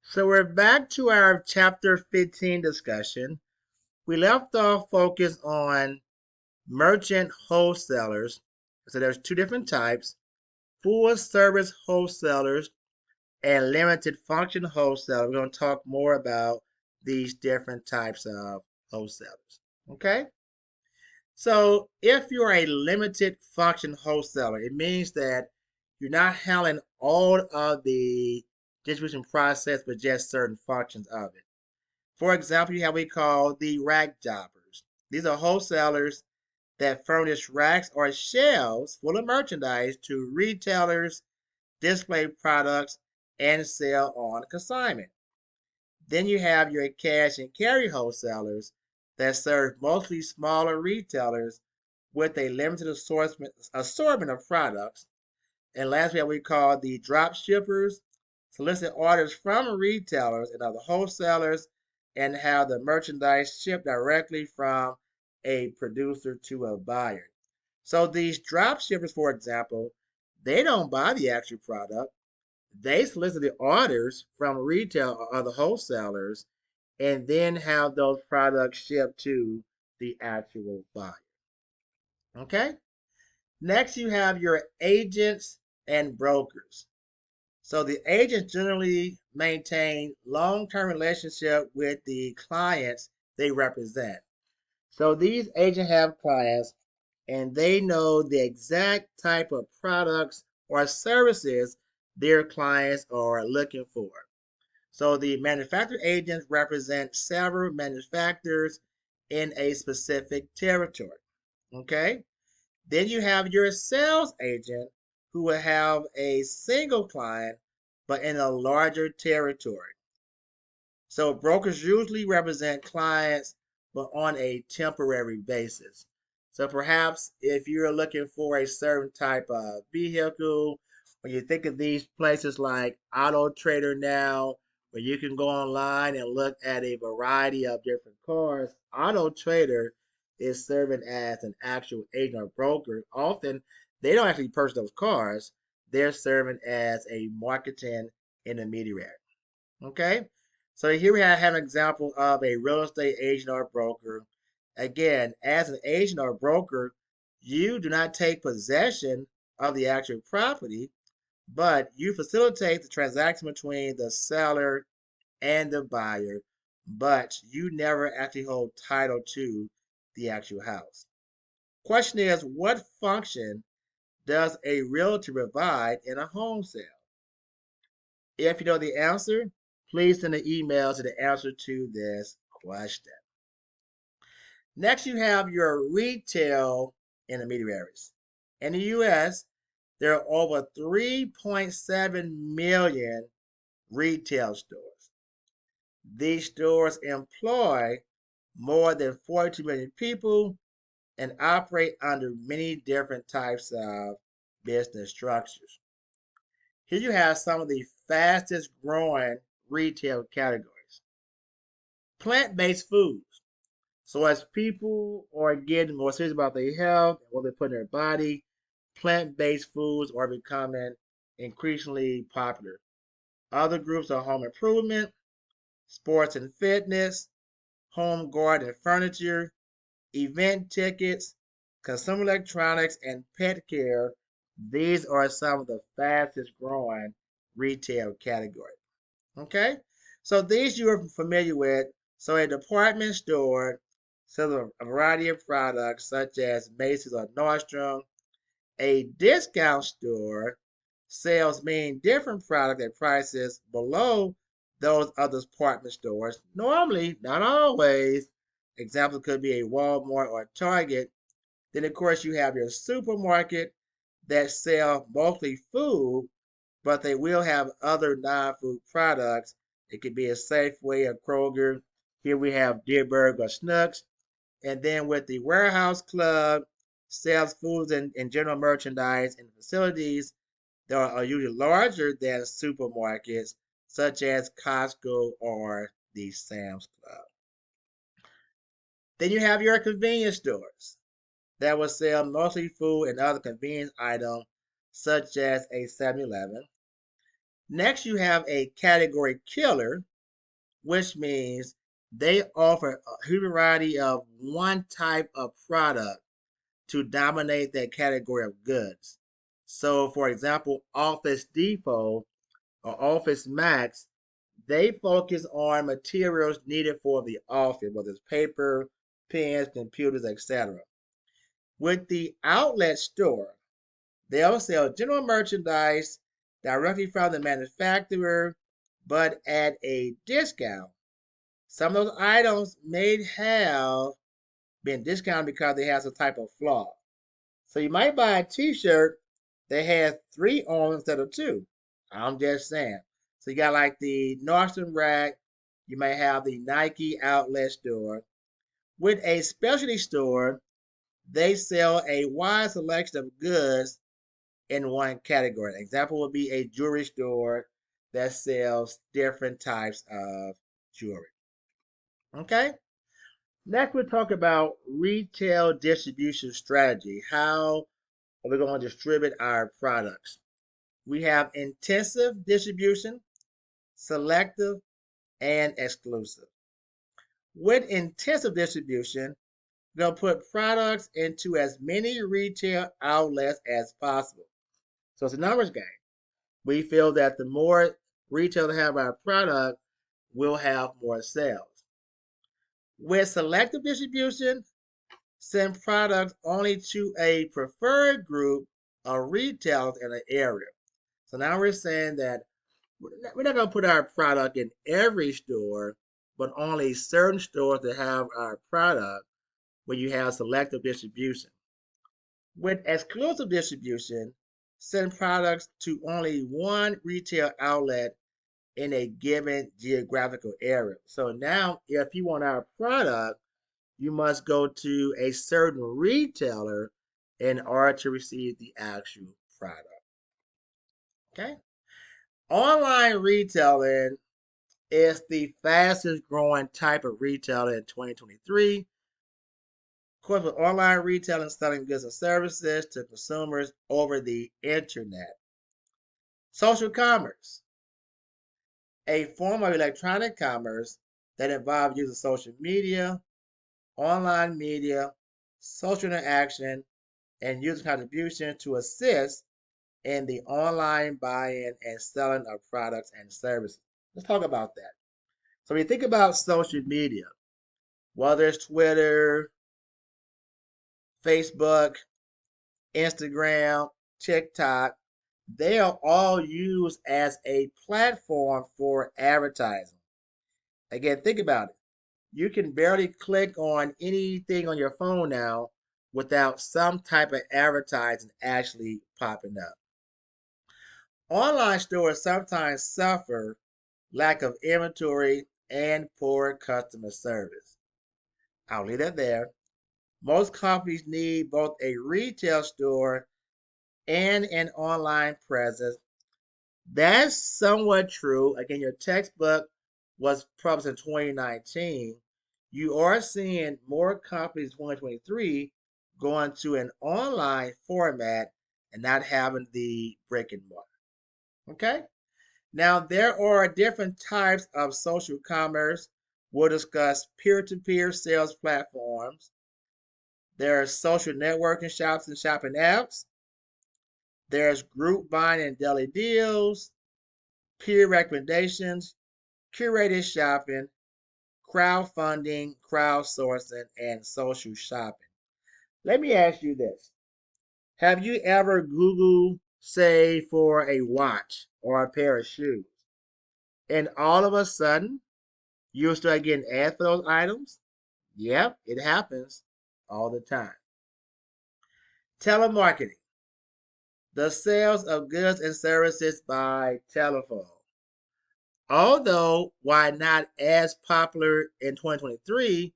So we're back to our chapter 15 discussion. We left off focus on merchant wholesalers. So there's two different types: full service wholesalers and limited function wholesalers. We're going to talk more about these different types of wholesalers. Okay? So if you're a limited function wholesaler, it means that you're not handling all of the distribution process, but just certain functions of it. For example, you have what we call the rack jobbers. These are wholesalers that furnish racks or shelves full of merchandise to retailers, display products, and sell on consignment. Then you have your cash and carry wholesalers that serve mostly smaller retailers with a limited assortment of products. And lastly, what we call the drop shippers, solicit orders from retailers and other wholesalers and have the merchandise shipped directly from a producer to a buyer. So these drop shippers, for example, they don't buy the actual product. They solicit the orders from retail or other wholesalers and then have those products shipped to the actual buyer. Okay? Next, you have your agents and brokers. So the agents generally maintain long-term relationship with the clients they represent. So these agents have clients and they know the exact type of products or services their clients are looking for. So the manufacturer agents represent several manufacturers in a specific territory. Okay? Then you have your sales agent who will have a single client but in a larger territory. So brokers usually represent clients but on a temporary basis. So perhaps if you're looking for a certain type of vehicle, when you think of these places like Auto Trader now, where you can go online and look at a variety of different cars, Auto Trader is serving as an actual agent or broker. Often they don't actually purchase those cars, they're serving as a marketing intermediary. Okay? So here we have an example of a real estate agent or broker. Again, as an agent or broker, you do not take possession of the actual property, but you facilitate the transaction between the seller and the buyer, but you never actually hold title to the actual house. Question is, what function does a realtor provide in a home sale? If you know the answer, please send an email to the answer to this question. Next, you have your retail intermediaries. In the US, there are over 3.7 million retail stores. These stores employ more than 42 million people and operate under many different types of business structures. Here you have some of the fastest growing retail categories. Plant-based foods. So as people are getting more serious about their health and what they put in their body, plant-based foods are becoming increasingly popular. Other groups are home improvement, sports and fitness, home garden and furniture, event tickets, consumer electronics, and pet care. These are some of the fastest growing retail categories. Okay? So these you are familiar with. So a department store sells a variety of products such as Macy's or Nordstrom. A discount store sells many different products at prices below those other department stores. Normally, not always. Examples could be a Walmart or a Target. Then, of course, you have your supermarket that sell mostly food, but they will have other non-food products. It could be a Safeway or Kroger. Here we have Deerberg or Schnucks. And then with the warehouse club, sells foods and general merchandise in facilities that are usually larger than supermarkets, such as Costco or the Sam's Club. Then you have your convenience stores that will sell mostly food and other convenience items, such as a 7-Eleven. Next, you have a category killer, which means they offer a huge variety of one type of product to dominate that category of goods. So, for example, Office Depot or Office Max, they focus on materials needed for the office, whether it's paper, pens, computers, etc. With the outlet store, they'll sell general merchandise directly from the manufacturer, but at a discount. Some of those items may have been discounted because they have some type of flaw. So you might buy a t-shirt that has 3 on instead of 2. I'm just saying. So you got like the Nordstrom Rack, you may have the Nike outlet store. With a specialty store, they sell a wide selection of goods in one category. An example would be a jewelry store that sells different types of jewelry. Okay? Next, we'll talk about retail distribution strategy. How are we going to distribute our products? We have intensive distribution, selective, and exclusive. With intensive distribution, we're going to put products into as many retail outlets as possible. So it's a numbers game. We feel that the more retailers have our product, we'll have more sales. With selective distribution, send products only to a preferred group of retailers in an area. So now we're saying that we're not going to put our product in every store, but only certain stores that have our product where you have selective distribution. With exclusive distribution, send products to only one retail outlet in a given geographical area. So now, if you want our product, you must go to a certain retailer in order to receive the actual product. Okay? Online retailing is the fastest growing type of retailer in 2023. Of course, with online retailing selling goods and services to consumers over the internet. Social commerce, a form of electronic commerce that involves using social media, online media, social interaction, and user contribution to assist in the online buying and selling of products and services. Let's talk about that. So when you think about social media, whether it's Twitter, Facebook, Instagram, TikTok, they are all used as a platform for advertising. Again, think about it. You can barely click on anything on your phone now without some type of advertising actually popping up. Online stores sometimes suffer lack of inventory and poor customer service. I'll leave that there. Most companies need both a retail store and an online presence. That's somewhat true. Again, your textbook was published in 2019. You are seeing more companies in 2023 going to an online format and not having the brick and mortar. Okay? Now, there are different types of social commerce. We'll discuss peer to peer sales platforms. There are social networking shops and shopping apps. There's group buying and daily deals, peer recommendations, curated shopping, crowdfunding, crowdsourcing, and social shopping. Let me ask you this. Have you ever Googled, say, for a watch or a pair of shoes, and all of a sudden you'll start getting ads for those items? Yep, it happens all the time. Telemarketing, the sales of goods and services by telephone. Although, while not as popular in 2023,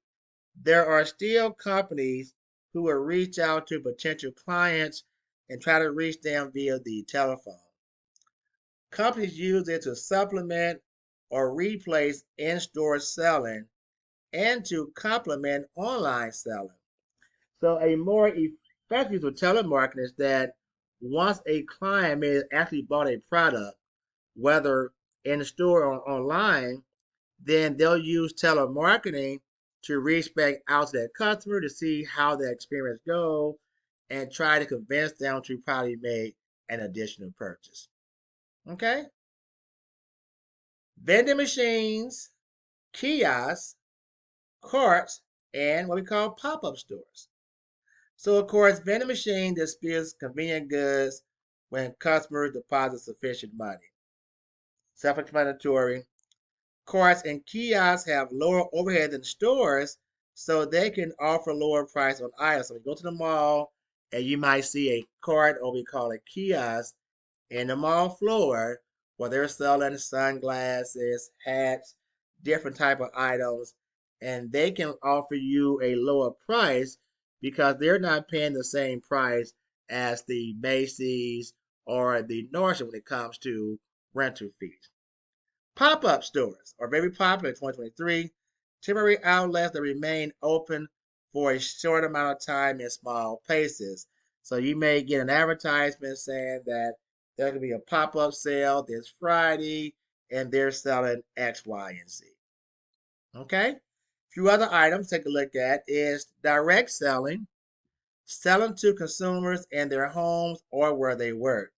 there are still companies who will reach out to potential clients and try to reach them via the telephone. Companies use it to supplement or replace in store selling and to complement online selling. So, a more effective use of telemarketing is that once a client may have actually bought a product, whether in the store or online, then they'll use telemarketing to reach back out to that customer to see how the experience goes and try to convince them to probably make an additional purchase. Okay? Vending machines, kiosks, carts, and what we call pop-up stores. So of course, vending machine displays convenient goods when customers deposit sufficient money. Self-explanatory. Carts and kiosks have lower overhead than stores, so they can offer lower price on items. So you go to the mall and you might see a cart, or we call it kiosk, in the mall floor where they're selling sunglasses, hats, different type of items, and they can offer you a lower price because they're not paying the same price as the Macy's or the Nordstrom when it comes to rental fees. Pop-up stores are very popular in 2023. Temporary outlets that remain open for a short amount of time in small places. So you may get an advertisement saying that there's going to be a pop-up sale this Friday and they're selling X, Y, and Z. Okay? A few other items to take a look at is direct selling, selling to consumers in their homes or where they work.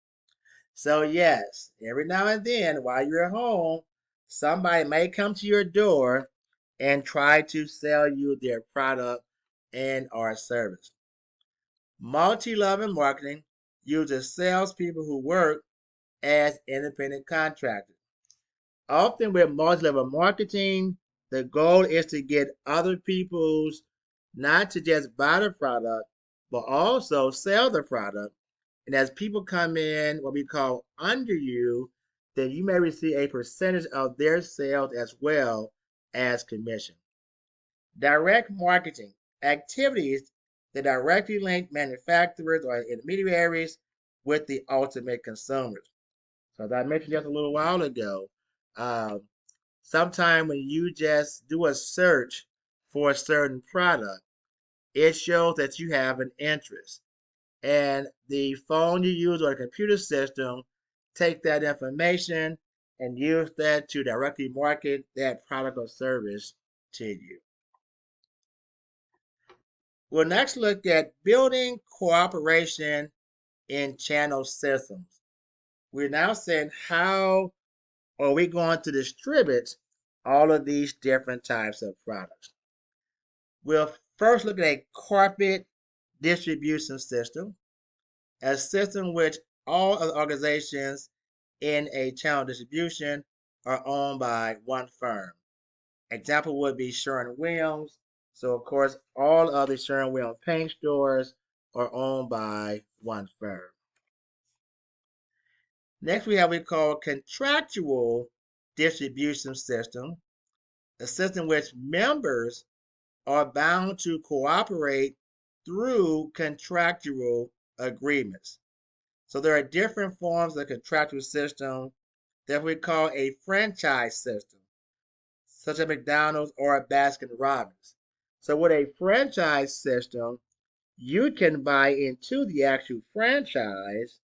So yes, every now and then while you're at home, somebody may come to your door and try to sell you their product and or service. Multi-level marketing uses salespeople who work as independent contractors. Often with multi-level marketing, the goal is to get other people's not to just buy the product, but also sell the product. And as people come in, what we call under you, then you may receive a percentage of their sales as well as commission. Direct marketing activities that directly link manufacturers or intermediaries with the ultimate consumers. So as I mentioned just a little while ago, um, sometime when you just do a search for a certain product, it shows that you have an interest. And the phone you use or the computer system take that information and use that to directly market that product or service to you. We'll next look at building cooperation in channel systems. We're now saying how are we going to distribute all of these different types of products. We'll first look at a corporate distribution system, a system which all of the organizations in a channel distribution are owned by one firm. Example would be Sherwin-Williams. So of course, all of the Sherwin-Williams paint stores are owned by one firm. Next, we have what we call contractual distribution system, a system which members are bound to cooperate through contractual agreements. So there are different forms of contractual system that we call a franchise system, such as McDonald's or Baskin Robbins. So with a franchise system, you can buy into the actual franchise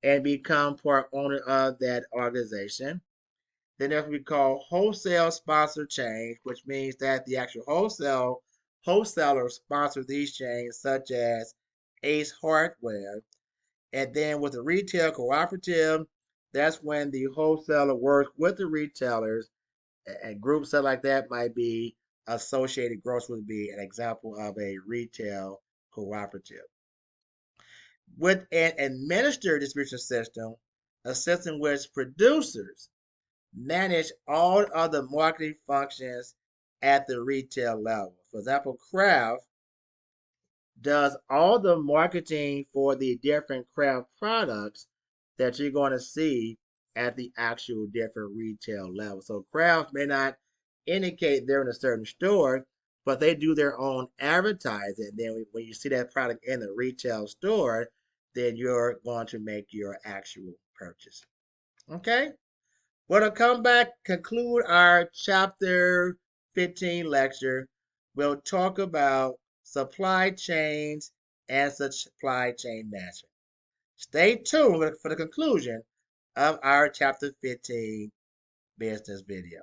and become part owner of that organization. Then there's what we call wholesale sponsor chains, which means that the actual wholesalers sponsor these chains, such as Ace Hardware. And then with the retail cooperative, that's when the wholesaler works with the retailers, and groups like that might be Associated Grocers would be an example of a retail cooperative. With an administered distribution system, a system which producers manage all of the marketing functions at the retail level. For example, Kraft does all the marketing for the different Kraft products that you're going to see at the actual different retail level. So Kraft may not indicate they're in a certain store, but they do their own advertising. Then when you see that product in the retail store, then you're going to make your actual purchase. Okay? We're going to come back, conclude our chapter 15 lecture. We'll talk about supply chains and supply chain management. Stay tuned for the conclusion of our chapter 15 business video.